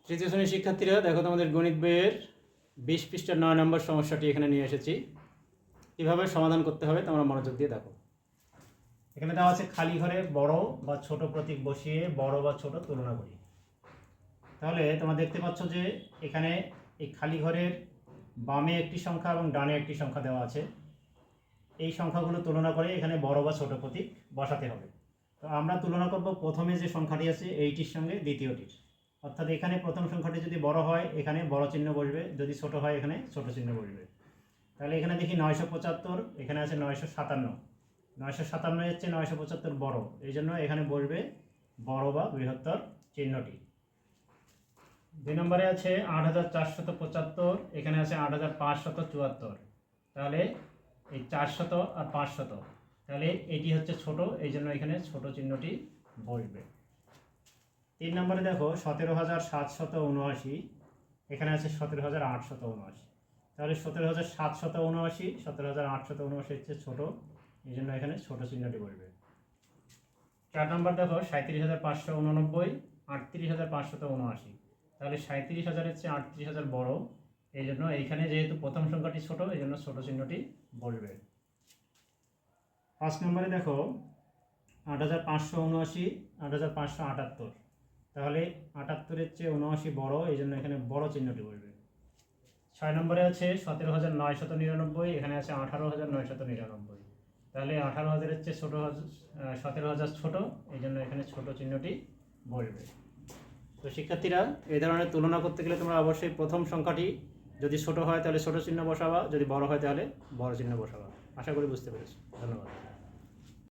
তৃতীয় শ্রেণীর শিক্ষার্থীরা দেখো, তোমাদের গণিত বইয়ের 20 পৃষ্ঠার 9 নম্বর সমস্যাটি এখানে নিয়ে এসেছি। কীভাবে সমাধান করতে হবে তোমরা মনোযোগ দিয়ে দেখো। এখানে দেওয়া আছে খালি ঘরে বড় বা ছোট প্রতীক বসিয়ে বড় বা ছোট তুলনা করি। তাহলে তোমরা দেখতে পাচ্ছ যে এখানে এই খালি ঘরের বামে একটি সংখ্যা এবং ডানে একটি সংখ্যা দেওয়া আছে। এই সংখ্যাগুলো তুলনা করে এখানে বড় বা ছোট প্রতীক বসাতে হবে। তো আমরা তুলনা করব প্রথমে যে সংখ্যাটি আছে এইটির সঙ্গে দ্বিতীয়টির। অর্থাৎ এখানে প্রথম সংখ্যাটি যদি বড় হয় এখানে বড় চিহ্ন বসবে, যদি ছোট হয় এখানে ছোট চিহ্ন বসবে। তাহলে এখানে দেখি 975, এখানে আছে 957। 957 হচ্ছে 975 বড়, এই জন্য এখানে বসবে বড় বা বৃহত্তর চিহ্নটি। 2 নম্বরে আছে 8475, এখানে আছে 8574। তাহলে এই 400 আর 500, তাহলে এটি হচ্ছে ছোট, এই জন্য এখানে ছোট চিহ্নটি বসবে। 3 নম্বরে দেখো 17779, এখানে আছে 17879। তাহলে 17779, 17879 হচ্ছে ছোট, এই জন্য এখানে ছোট চিহ্নটি বসবে। 4 নম্বর দেখো 37589, 38579। তাহলে 37000 হচ্ছে 38000 বড়, এই জন্য এইখানে যেহেতু প্রথম সংখ্যাটি ছোট, এই জন্য ছোট চিহ্নটি বসবে। 5 নম্বরে দেখো 8579, 8578। তাহলে 78-এর চেয়ে 79 বড়, এই জন্য এখানে বড় চিহ্নটি বসবে। 6 নম্বরে আছে 17999, এখানে আছে 18999। তাহলে 18000-এর চেয়ে 17000 ছোট, এই জন্য এখানে ছোট চিহ্নটি বসবে। তো শিক্ষার্থীরা, এই ধরনের তুলনা করতে গেলে তোমরা অবশ্যই প্রথম সংখ্যাটি যদি ছোট হয় তাহলে ছোট চিহ্ন বসাবা, যদি বড় হয় তাহলে বড় চিহ্ন বসাবা। আশা করি বুঝতে পেরেছো। ধন্যবাদ।